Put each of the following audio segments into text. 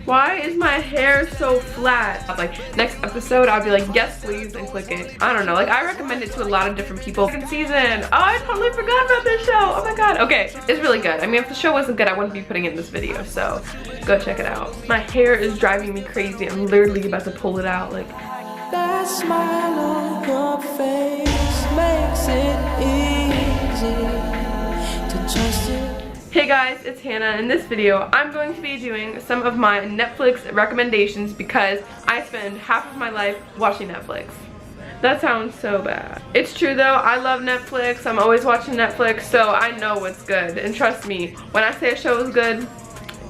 Why is my hair so flat? Like, next episode, I'll be like, yes, please, and click it. I don't know. Like, I recommend it to a lot of different people. Second season. Oh, I totally forgot about this show. Oh my god. Okay, it's really good. I mean, if the show wasn't good, I wouldn't be putting it in this video. So, go check it out. My hair is driving me crazy. I'm literally about to pull it out. Like, that smile on your face makes it easy to trust you. hey guys, it's Hannah. In this video, I'm going to be doing some of my Netflix recommendations because I spend half of my life watching Netflix. That sounds so bad. It's true though, I love Netflix. I'm always watching Netflix, so I know what's good. And trust me, when I say a show is good,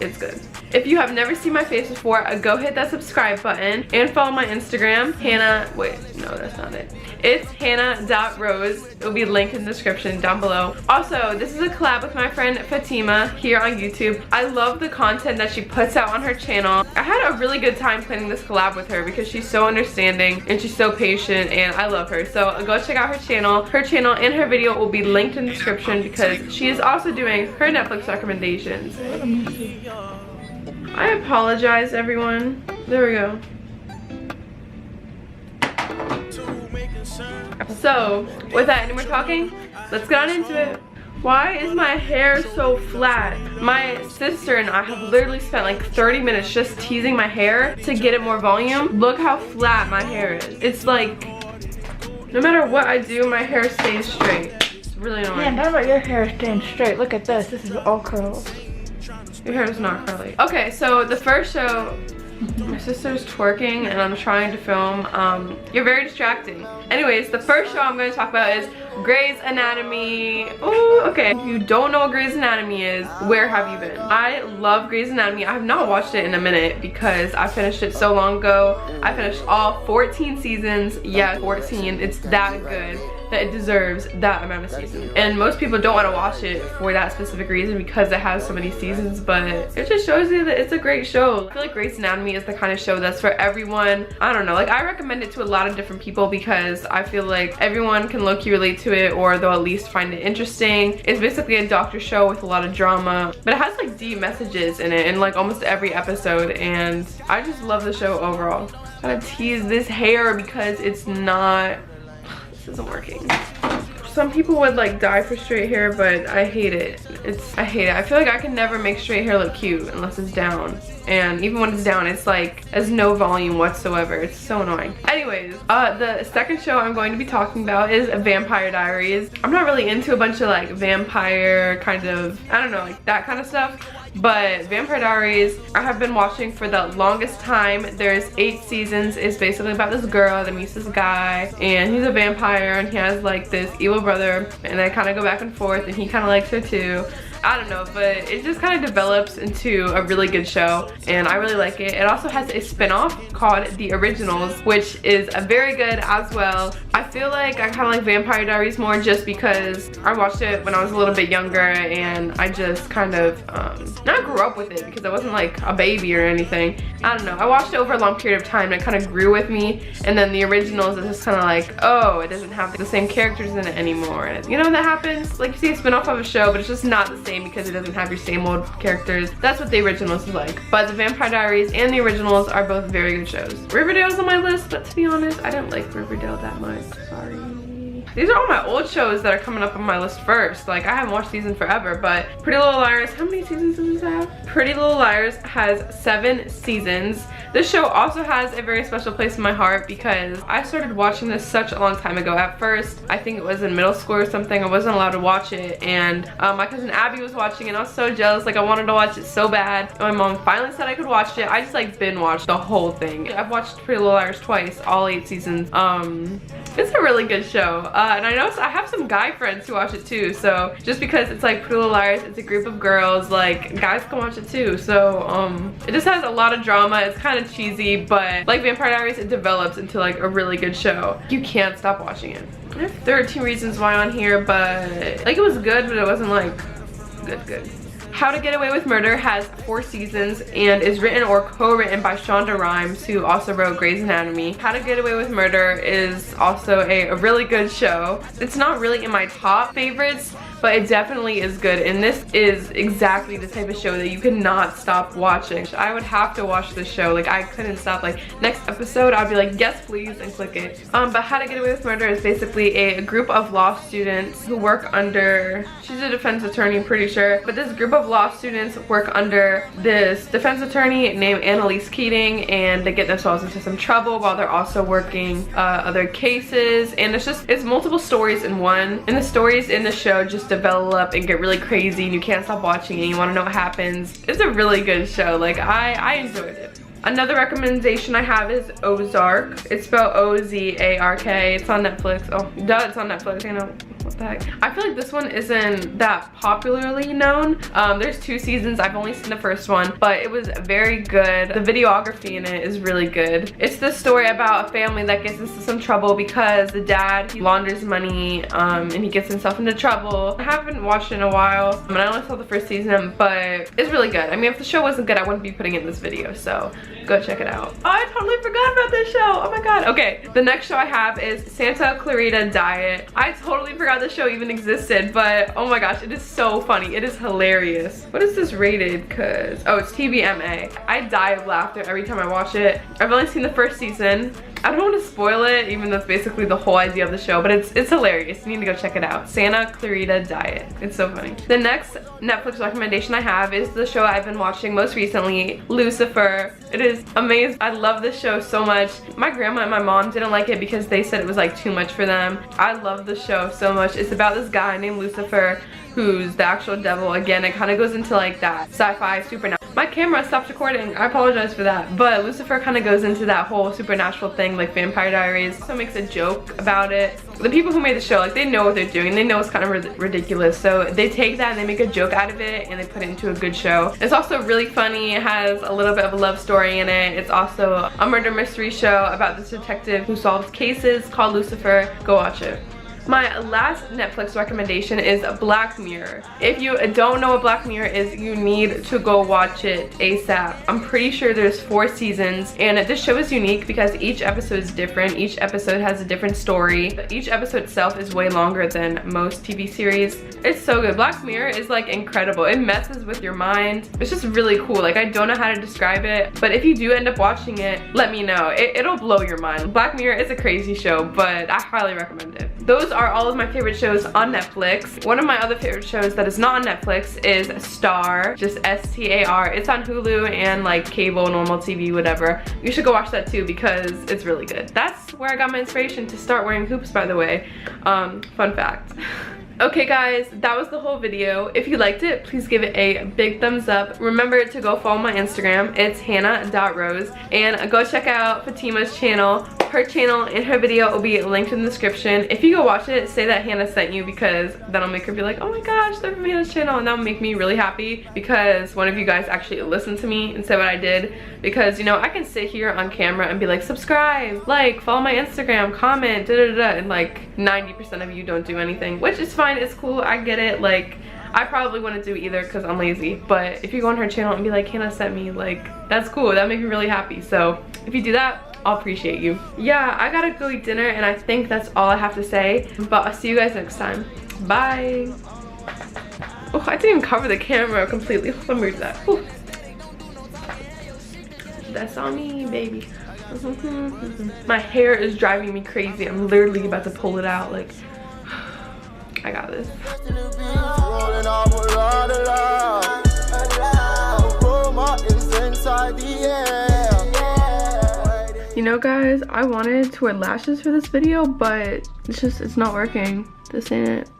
it's good. If you have never seen my face before, go hit that subscribe button and follow my Instagram, Hannah, wait, no, that's not it. It's hannah.rose. It will be linked in the description down below. Also, this is a collab with my friend Fatima here on YouTube. I love the content that she puts out on her channel. I had a really good time planning this collab with her because she's so understanding and she's so patient and I love her. So go check out her channel. Her channel and her video will be linked in the description because she is also doing her Netflix recommendations. I apologize, everyone. There we go. So, without any more talking, let's get on into it. Why is my hair so flat? My sister and I have literally spent like 30 minutes just teasing my hair to get it more volume. Look how flat my hair is. It's like, no matter what I do, my hair stays straight. It's really annoying. Man, how about your hair staying straight? Look at this. This is all curls. Your hair is not curly. Okay, so the first show, my sister's twerking and I'm trying to film. You're very distracting. Anyways, the first show I'm going to talk about is Grey's Anatomy. Ooh, okay. If you don't know what Grey's Anatomy is, where have you been? I love Grey's Anatomy. I have not watched it in a minute because I finished it so long ago. I finished all 14 seasons. Yeah, 14. It's that good that it deserves that amount of seasons. And most people don't want to watch it for that specific reason because it has so many seasons, but it just shows you that it's a great show. I feel like Grey's Anatomy is the kind of show that's for everyone. I don't know, like I recommend it to a lot of different people because I feel like everyone can low-key relate to it or they'll at least find it interesting. It's basically a doctor show with a lot of drama, but it has like deep messages in it in like almost every episode and I just love the show overall. I gotta tease this hair because it's not, this isn't working. Some people would like die for straight hair, but I hate it. I hate it. I feel like I can never make straight hair look cute unless it's down. And even when it's down, it's like, has no volume whatsoever. It's so annoying. Anyways, the second show I'm going to be talking about is Vampire Diaries. I'm not really into a bunch of like vampire kind of, I don't know, like that kind of stuff. But Vampire Diaries, I have been watching for the longest time. There's 8 seasons. It's basically about this girl that meets this guy and he's a vampire and he has like this evil brother and they kind of go back and forth and he kind of likes her too. I don't know, but it just kind of develops into a really good show and I really like it. It also has a spin-off called The Originals, which is very good as well. I feel like I kind of like Vampire Diaries more just because I watched it when I was a little bit younger and I just kind of, not grew up with it because I wasn't like a baby or anything. I don't know, I watched it over a long period of time and it kind of grew with me, and then The Originals is just kind of like, oh, it doesn't have the same characters in it anymore. And you know when that happens? Like you see a spin-off of a show but it's just not the same because it doesn't have your same old characters. That's what The Originals is like. But the Vampire Diaries and The Originals are both very good shows. Riverdale's on my list, but to be honest, I didn't like Riverdale that much. Sorry. These are all my old shows that are coming up on my list first. Like, I haven't watched these in forever, but Pretty Little Liars, how many seasons does this have? Pretty Little Liars has 7 seasons. This show also has a very special place in my heart because I started watching this such a long time ago. At first, I think it was in middle school or something. I wasn't allowed to watch it, and my cousin Abby was watching it, and I was so jealous. Like, I wanted to watch it so bad. And my mom finally said I could watch it. I just like binge watched the whole thing. I've watched Pretty Little Liars twice, all 8 seasons. It's a really good show. And I noticed I have some guy friends who watch it too. So just because it's like Pretty Little Liars, it's a group of girls, like guys can watch it too. So it just has a lot of drama. It's kind of cheesy, but like Vampire Diaries, it develops into like a really good show. You can't stop watching it. I have 13 Reasons Why on here, but like it was good, but it wasn't like good. How to Get Away with Murder has 4 seasons and is written or co-written by Shonda Rhimes, who also wrote Grey's Anatomy. How to Get Away with Murder is also a really good show. It's not really in my top favorites, but it definitely is good, and this is exactly the type of show that you cannot stop watching. I would have to watch this show. Like, I couldn't stop. Like, next episode I'd be like, yes please, and click it. But How to Get Away with Murder is basically a group of law students who work under, she's a defense attorney, I'm pretty sure, but this group of law students work under this defense attorney named Annalise Keating, and they get themselves into some trouble while they're also working other cases, and it's multiple stories in one, and the stories in the show just develop and get really crazy, and you can't stop watching and you want to know what happens. It's a really good show. Like, I enjoyed it. Another recommendation I have is Ozark. It's spelled O-Z-A-R-K. It's on Netflix. Oh, duh, it's on Netflix. I know. What the heck? I feel like this one isn't that popularly known. There's 2 seasons. I've only seen the first one, but it was very good. The videography in it is really good. It's the story about a family that gets into some trouble because the dad, he launders money, and he gets himself into trouble. I haven't watched it in a while, and I only saw the first season, but it's really good. I mean, if the show wasn't good, I wouldn't be putting it in this video, so go check it out. Oh, I totally forgot about this show. Oh my god. Okay, the next show I have is Santa Clarita Diet. I totally forgot the show even existed, but oh my gosh, it is so funny. It is hilarious. What is this rated? Cause oh, it's TVMA. I die of laughter every time I watch it. I've only seen the first season. I don't want to spoil it, even though it's basically the whole idea of the show, but it's hilarious. You need to go check it out. Santa Clarita Diet. It's so funny. The next Netflix recommendation I have is the show I've been watching most recently, Lucifer. It is amazing. I love this show so much. My grandma and my mom didn't like it because they said it was like too much for them. I love the show so much. It's about this guy named Lucifer who's the actual devil. Again, it kind of goes into like that sci-fi supernatural. My camera stopped recording. I apologize for that. But Lucifer kind of goes into that whole supernatural thing, like Vampire Diaries. Also makes a joke about it. The people who made the show, like, they know what they're doing. They know it's kind of ridiculous. So they take that and they make a joke out of it and they put it into a good show. It's also really funny. It has a little bit of a love story in it. It's also a murder mystery show about this detective who solves cases called Lucifer. Go watch it. My last Netflix recommendation is Black Mirror. If you don't know what Black Mirror is, you need to go watch it ASAP. I'm pretty sure there's 4 seasons, and this show is unique because each episode is different. Each episode has a different story. Each episode itself is way longer than most TV series. It's so good. Black Mirror is like incredible. It messes with your mind. It's just really cool. Like, I don't know how to describe it, but if you do end up watching it, let me know. It'll blow your mind. Black Mirror is a crazy show, but I highly recommend it. Those are all of my favorite shows on Netflix. One of my other favorite shows that is not on Netflix is Star, just S-T-A-R. It's on Hulu and like cable, normal TV, whatever. You should go watch that too because it's really good. That's where I got my inspiration to start wearing hoops, by the way. Fun fact. Okay guys, that was the whole video. If you liked it, please give it a big thumbs up. Remember to go follow my Instagram. It's hannah.rose. And go check out Fatima's channel. Her channel and her video will be linked in the description. If you go watch it, say that Hannah sent you, because that'll make her be like, oh my gosh, they're from Hannah's channel, and that'll make me really happy because one of you guys actually listened to me and said what I did. Because, you know, I can sit here on camera and be like, subscribe, like, follow my Instagram, comment, da-da-da, and like 90% of you don't do anything, which is fine. It's cool. I get it. Like, I probably wouldn't do either because I'm lazy, but if you go on her channel and be like, Hannah sent me, like, that's cool. That makes me really happy. So if you do that, I'll appreciate you. Yeah, I gotta go eat dinner, and I think that's all I have to say, but I'll see you guys next time. Bye. Oh, I didn't even cover the camera completely. Let me read that. Ooh. That's on me, baby. My hair is driving me crazy. I'm literally about to pull it out. Like, I got this. You know guys, I wanted to wear lashes for this video, but it's not working. This ain't it.